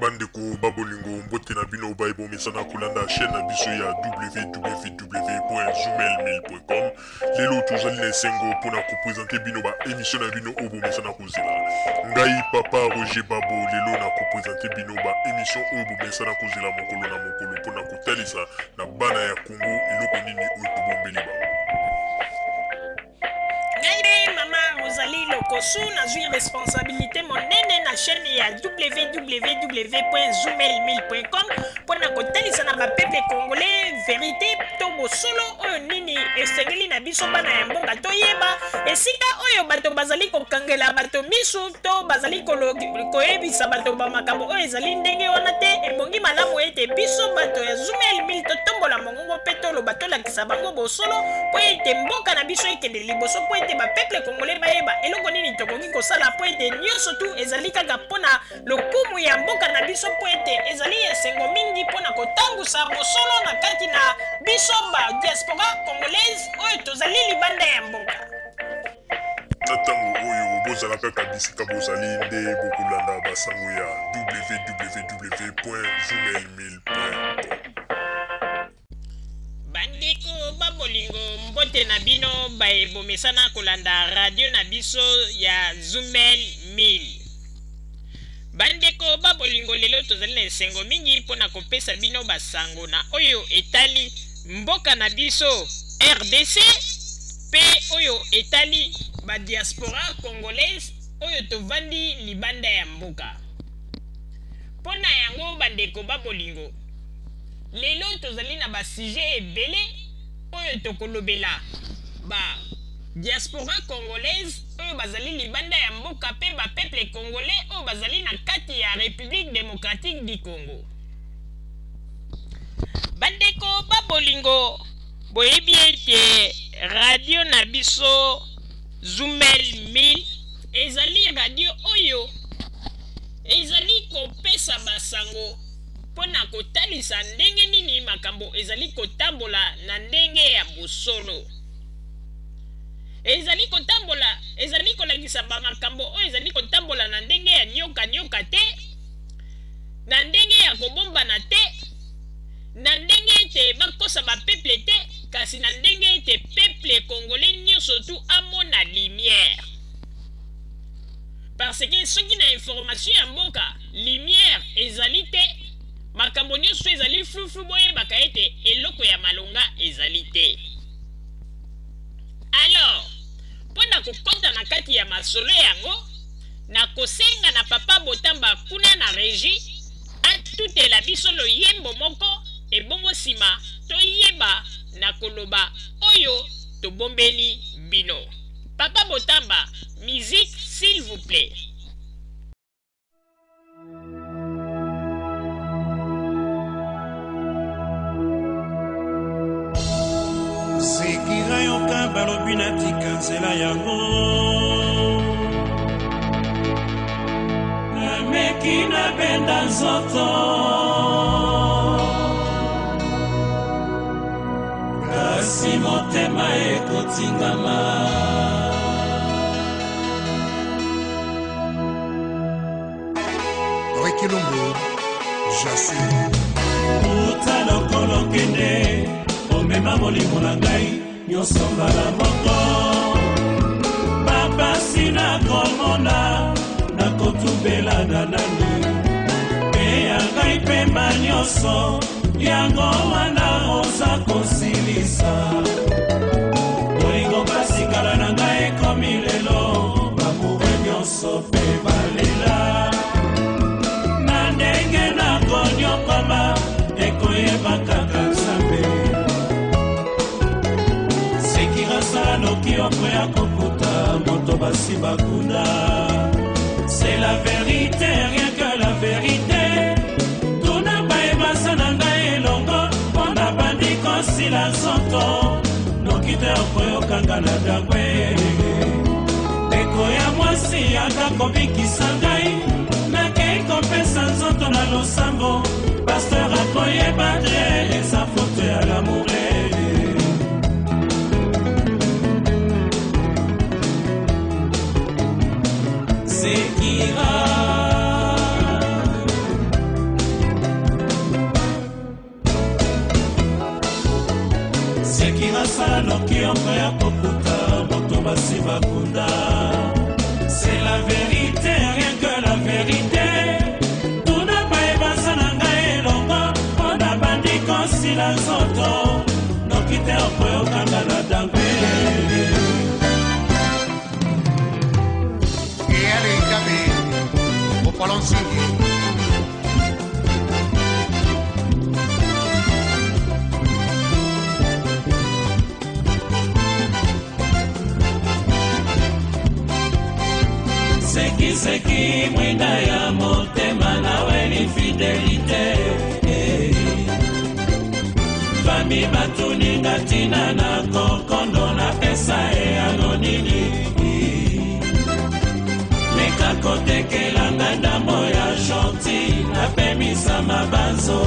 Bandeko babolingo mbote na bino baibo mesana kolanda chaîne na biso ya www.zumel1000.com. Lelo tozali na esengo mpona kopresente bino ba émission na bino oyo bomesana kozela. Ngai papa Roger Babo lelo na kopresente bino ba émission oyo bomesana kozela mokolo na mokolo mpona kotalisa na bana ya Congo eloko nini oyo tobombeli bango. Rosalie Lokosu nazwi responsabilité monene na chaîne ya www.zumel1000.com mpona kotalisa na bapeple congolais vérité to bosolo oyo nini esengeli na biso bana ya mboka toyeba esika oyo bato bazali kokangela bato misu to bazali koyebisa bato bamakambo oyo ezali ndenge wana te ebongi malamu ete biso bato ya Zumel 1000 totombola mongongo mpe toloba tolakisa bango bosolo mpo ete mboka na biso ekende liboso mpo ete bapeple congolais bayeba eloko nini tokoki kosala mpo ete nyonso tu ezali kaka mpona lokumu ya mboka na biso mpo ete ezali esengo mingi mpona kotangusa bosolo na kati na biso ba diaspora congolaise oyo tozali libanda ya mboka. Na ntango oyo bozala kaka bisika bozali nde bokolanda basango ya www.zumel1000.com. Bandeko babolingo mbote na bino baebomesana kolanda radio na biso ya Zumel 1000. Bandeko babolingo lelo tozali na esengo mingi mpona kopesa bino basango na oyo etali mboka na biso RDC pe oyo etali ba diaspora congolaise oyo tovandi libanda ya mboka. Pona yango bandeko babolingo lelo tozali na ba sujet ebele oyo tokolobela ba diaspora congolaise oyo bazali libanda ya mboka pe ba peuple congolais oyo bazali na kati ya République démocratique du Congo. Bandeko babolingo boyebi ete radio na biso Zumel 1000 ezali radio oyo ezali kopesa basango mpona kotalisa ndenge nini makambo ezali kotambola na ndenge ya bosolo. Ezali kotambola, ezali kolakisa bamakambo oyo ezali kotambola na ndenge ya nyoka te, na ndenge ya kobombana te, na ndenge ete bakosa bapeple te, kasi na ndenge ete peuple congolais nyonso tu amona lumière. Parce que soki na information ya mboka lumière ezali te, makambo nyonso ezali fluflu boyebaka ete eloko ya malonga ezali te. Alors, mpona kokota na kati ya masolo yango, na kosenga na papa Botamba kuna na régie atutela biso loyembo moko ebongo nsima toyeba na koloba oyo tobombeli bino. Papa Botamba, musique s'il vous plaît. Sekira yoka balobi natika nzela yango nameki nabenda nzoto kasi motema ekotingama. Rekilombo, j'assure uta lokolo kende omema molimo na ngai nyonso mbala moko bapasi nakomona nakotubela na nani mpe ya ngai pema nyonso yango wana oza kosilisa bolingo basikala na ngai ekomi lelo bamoure nyonso mpe balela na ndenge nakonyokoma ekoyeba kaka nzambe sekirasala noki okoya kokuta moto basi bakuna. C'est la vérité, rien que la vérité. Tuna baebasa na ngai elongo mpona bandi kosila nzoto noki te okoyokanga na dangwe ndeko ya mwasi ata kobikisa ngai nakei kopesa nzoto na losambo paster akoyeba te eza foto ya lamoure. Sekira noki okoya kokuta moto basi bakunda. C'est la vérité, rien que la vérité. Tuna baebasa na ngai elongo mpona bandi kosila nzoto noki te okoyokanga na dambe. Eyale Ikabe Opolonsingi. Seki mwinda ya motema nawe ni fidelite. Fami batuninga tina na kokondo na pesa e anonini. Meka kotekelanga ndambo ya gentil na pemisa mabanzo.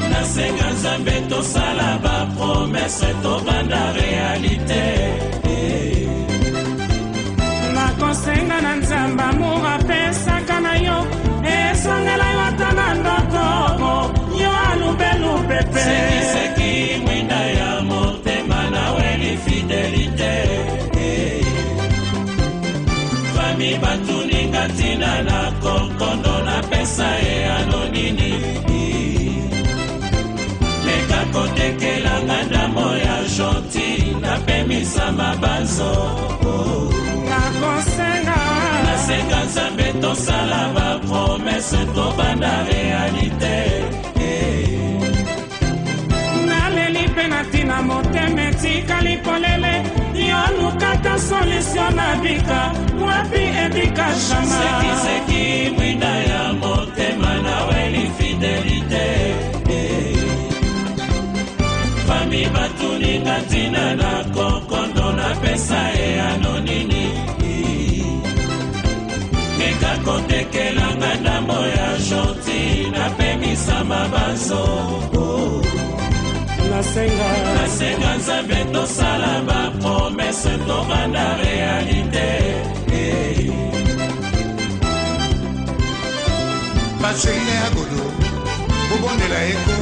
Nasenga nzambe tosala ba promesse tobanda realite. Nakosenga na nzamba amour apesaka na yo esongela yo ata na ndoto yo alubelube pe. Seki mwinda ya motema nawe ni fidelite. Fami batuninga tina na kokondo na pesa e anonini. Meka kotekelanga ndambo ya gentil na pemisa mabanzo. Nasenga nzambe tosala ba promesse tobanda realite. Naleli mpe natina motema etikali polele yo lukata solution na bika wapi ebika shama. Seki mwinda ya motema nawe ni fidelite. Fami batuninga tina na kokondo na pesa e anonini. Meka kotekelanga ndambo ya gentil na pemisa mabanzo. Nasenga nzambe tosala ba promesse tobanda realite. Passeine Agodo Bobonela Eko